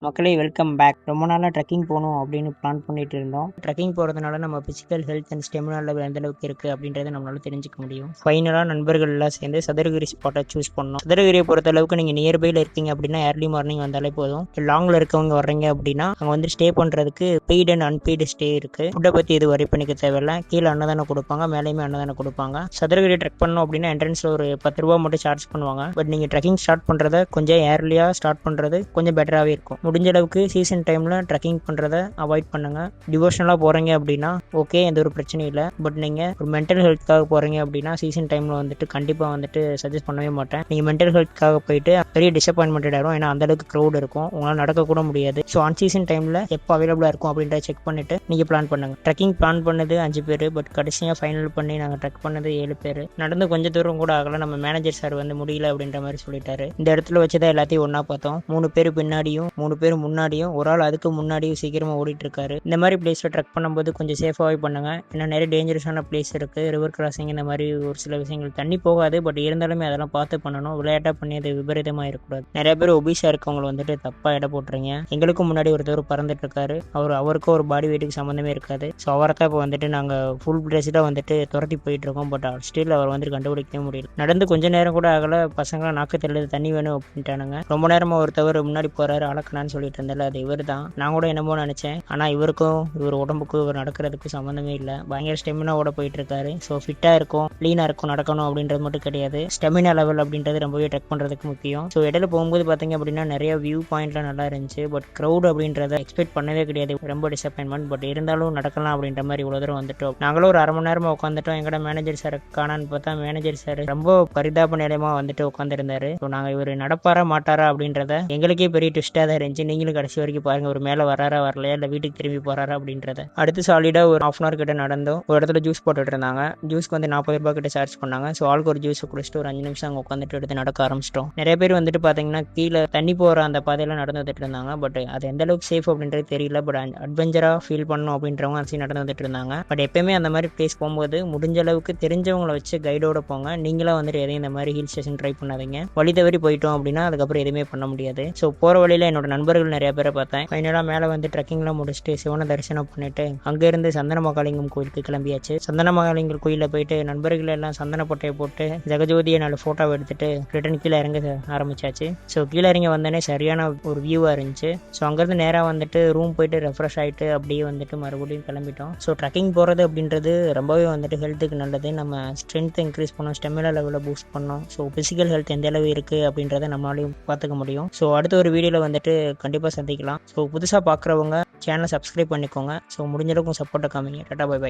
மக்களே welcome back. ரொம்ப நாளாக ட்ரெக்கிங் போகணும் அப்படின்னு பிளான் பண்ணிட்டு இருந்தோம். ட்ரெக்கிங் போகிறதுனால நம்ம physical health and stamina level எந்த அளவுக்கு இருக்குது அப்படின்றத நம்மளால தெரிஞ்சுக்க முடியும். ஃபைனலாக நண்பர்கள் எல்லாம் சேர்ந்து சதுரகிரி ஸ்பாட்டை சூஸ் பண்ணோம். சதுரகிரியை பொறுத்த அளவுக்கு நீங்கள் நியர்பையில் இருக்கீங்க அப்படின்னா ஏர்லி மார்னிங் வந்தாலே போதும். லாங்கில் இருக்கவங்க வர்றீங்க அப்படின்னா அங்கே வந்து ஸ்டே பண்ணுறதுக்கு பெய்டு அண்ட் அன்பெய்டு ஸ்டே இருக்குது. ஃபுட்டை பற்றி எது வரி பண்ணிக்க தேவையில்லை. கீழே அன்னதானம் கொடுப்பாங்க, மேலேயுமே அன்னதானம் கொடுப்பாங்க. சதுரகிரி ட்ரெக் பண்ணோம் அப்படின்னா என்ட்ரன்ஸில் ஒரு 10 ரூபா மட்டும் சார்ஜ் பண்ணுவாங்க. பட் நீங்கள் ட்ரெக்கிங் ஸ்டார்ட் பண்ணுறத கொஞ்சம் ஏர்லியாக ஸ்டார்ட் பண்ணுறது கொஞ்சம் பெட்டராகவே இருக்கும். முடிஞ்ச அளவுக்கு சீசன் டைமில் ட்ரெக்கிங் பண்ணுறதை அவாய்ட் பண்ணுங்கள். டிவோஷனலாக போகிறீங்க அப்படின்னா ஓகே, எந்த ஒரு பிரச்சனையும் இல்லை. பட் நீங்கள் ஒரு மென்டல் ஹெல்த்துக்காக போகிறீங்க அப்படின்னா சீசன் டைமில் வந்துட்டு கண்டிப்பாக வந்துட்டு சஜஸ்ட் பண்ணவே மாட்டேன். நீங்கள் மென்டல் ஹெல்த்துக்காக போயிட்டு பெரிய டிசப்பாயின்மெண்ட் ஆகிடும். ஏன்னா அந்தளவுக்கு க்ரௌட் இருக்கும், உங்களால் நடக்கக்கூட முடியாது. ஸோ அன் சீசன் டைமில் எப்போ அவைலபிளாக இருக்கும் அப்படின்றத செக் பண்ணிவிட்டு நீங்கள் பிளான் பண்ணுங்கள். ட்ரெக்கிங் பிளான் பண்ணது 5 பேர், பட் கடைசியாக ஃபைனல் பண்ணி நாங்கள் ட்ரெக் பண்ணது 7 பேர். நடந்து கொஞ்சம் தூரம் கூட ஆகலை. நம்ம மேனேஜர் சார் வந்து முடியல அப்படின்ற மாதிரி சொல்லிட்டாரு. இந்த இடத்துல வச்சு தான் எல்லாத்தையும் ஒன்றா பார்த்தோம். 3 பேர் பின்னாடியும் 3 பேர் முன்னாடியும், ஒரு ஆள் அதுக்கு முன்னாடியும் சீக்கிரமாக ஓடிட்டு இருக்காரு. இந்த மாதிரி பிளேஸில் ட்ரெக் பண்ணும்போது கொஞ்சம் சேஃபாகவே பண்ணுங்க. ஏன்னா நிறைய டேஞ்சரஸான பிளேஸ் இருக்கு. ரிவர் கிராசிங் இந்த மாதிரி ஒரு சில விஷயங்கள் தண்ணி போகாது. பட் இருந்தாலுமே அதெல்லாம் பார்த்து பண்ணணும். விளையாட்டா பண்ணி அது விபரீதமாக இருக்கக்கூடாது. நிறைய பேர் ஒபிஸா இருக்கவங்க வந்துட்டு தப்பா இட போட்டுறீங்க. எங்களுக்கும் முன்னாடி ஒருத்தர் பறந்துட்டு இருக்காரு. அவருக்கும் ஒரு பாடி வெயிட்டுக்கு சம்மந்தமே இருக்காது. ஸோ அவரை தான் இப்போ வந்துட்டு நாங்கள் ஃபுல் ட்ரெஸ்ஸாக வந்துட்டு துரத்தி போயிட்டு இருக்கோம். பட் ஸ்டில் அவர் வந்துட்டு கண்டுபிடிக்கவே முடியல. நடந்து கொஞ்ச நேரம் கூட ஆகல, பசங்க நாக்கு தெரியல, தண்ணி வேணும் அப்படின்ட்டானுங்க. ரொம்ப நேரமாக ஒருத்தவர் முன்னாடி போறாரு, அளக்கணான்னு சொல்லிட்டு இருந்தால அது இவர் தான். நான் கூட என்னமோ நினைச்சேன். ஆனால் இவருக்கும் இவர் உடம்புக்கும் இவர் நடக்கிறதுக்கு சம்மந்தமே இல்லை. பயங்கர ஸ்டெமினாவோட போயிட்டு இருக்காரு. ஸோ ஃபிட்டாக இருக்கும், க்ளீனாக இருக்கும், நடக்கணும் அப்படின்றது மட்டும் கிடையாது. ஸ்டெமினா லெவல் அப்படின்றது ரொம்பவே ட்ரெக் பண்ணுறதுக்கு முக்கியம். ஸோ இடையில போகும்போது பார்த்தீங்க அப்படின்னா நிறைய வியூ பாயிண்ட்லாம் நல்லா இருந்துச்சு. பட் க்ரௌட் அப்படின்றத எக்ஸ்பெக்ட் பண்ணவே கிடையாது. ரொம்ப டிசப்பாயின்மெண்ட். பட் இருந்தாலும் நடக்கலாம் அப்படின்ற மாதிரி இவ்வளோ தூரம் வந்துட்டோம். நாங்களும் ஒரு 1/2 மணி நேரமாக உட்காந்துட்டோம். எங்கட மேனேஜர் சார் காணான்னு பார்த்தா மேனேஜர் சார் ரொம்ப பரிதாப நிலையமாக வந்துட்டு உட்காந்துருந்தாரு. ஸோ நாங்கள் இவர் நடப்பாரா மாட்டாரா அப்படின்றத எங்களுக்கே பெரிய ட்விஸ்டாக தான் இருந்துச்சு. நீங்களும் கடைசி வரைக்கும் பாருங்க, ஒரு மேலே வராரா வரலையா, இல்லை வீட்டுக்கு திரும்பி போறாரா அப்படின்றத. அடுத்து சாலிடாக ஒரு 1/2 hour கிட்ட நடந்தோம். ஒரு இடத்துல ஜூஸ் போட்டுட்டு இருந்தாங்க. ஜூஸ்க்கு வந்து 40 ரூபாய் கிட்ட சார்ஜ் பண்ணாங்க. ஸோ ஆளுக்கு ஒரு ஜூஸ் குடிச்சிட்டு ஒரு 5 நிமிஷம் அங்கே உட்காந்துட்டு எடுத்து நடக்க ஆரம்பிச்சிட்டோம். நிறைய பேர் வந்துட்டு பார்த்தீங்கன்னா கீழே தண்ணி போகிற அந்த பாதையெல்லாம் நடந்து வந்துட்டு இருந்தாங்க. பட் அது எந்த அளவுக்கு சேஃப் அப்படின்றது தெரியல. பட் அட்வென்ச்சராக ஃபீல் பண்ணணும் அப்படின்றவங்க அசி நடந்து வந்துட்டு இருந்தாங்க. பட் எப்பயுமே அந்த மாதிரி பிளேஸ் போகும்போது முடிஞ்ச அளவுக்கு தெரிஞ்சவங்களை வச்சு கைடோட போங்க. நீங்களாம் வந்துட்டு எதையும் இந்த மாதிரி ஹில் ஸ்டேஷன் ட்ரை பண்ணாதீங்க. வழி தவறி போயிட்டோம் அப்படின்னா அதுக்கப்புறம் எதுவுமே பண்ண முடியாது. ஸோ போகிற வழியில் என்னோட நண்பர்கள் நிறைய பேரை பார்த்தேன். ஃபைனலாக மேலே வந்து ட்ரெக்கிங்லாம் முடிச்சுட்டு சிவனை தரிசனம் பண்ணிட்டு அங்கேருந்து சந்தனமகாலிங்கம் கோயிலுக்கு கிளம்பியாச்சு. சந்தனமகாலிங்கம் கோயிலில் போயிட்டு நண்பர்கள் எல்லாம் சந்தன பொட்டையை போட்டு ஜெகஜோதியை நல்ல ஃபோட்டோ எடுத்துட்டு ரிட்டன் கீழே இறங்க ஆரம்பிச்சாச்சு. ஸோ கீழே இறங்கி வந்தோடனே சரியான ஒரு வியூவாக இருந்துச்சு. ஸோ அங்கேருந்து நேராக வந்துட்டு ரூம் போயிட்டு ரெஃப்ரெஷ் ஆகிட்டு அப்படியே வந்துட்டு மறுபடியும் கிளம்பிட்டோம். ஸோ ட்ரெக்கிங் போகிறது அப்படின்றது ரொம்பவே வந்துட்டு ஹெல்த்துக்கு நல்லது. நம்ம ஸ்ட்ரென்த்தை இன்க்ரீஸ் பண்ணோம், ஸ்டெமினா லெவலில் பூஸ்ட் பண்ணோம். ஸோ ஃபிசிக்கல் ஹெல்த் எந்த அளவு இருக்குது அப்படின்றத நம்மளாலையும் பார்த்துக்க முடியும். ஸோ அடுத்த ஒரு வீடியோவில் வந்துட்டு கண்டிப்பாக சந்திக்கலாம். ஸோ புதுசாக பார்க்குறவங்க சேனலை சப்ஸ்கிரைப் பண்ணிக்கோங்க. ஸோ முடிஞ்ச அளவுக்கு சப்போர்ட்டை காமிங்க. Tata, bye by.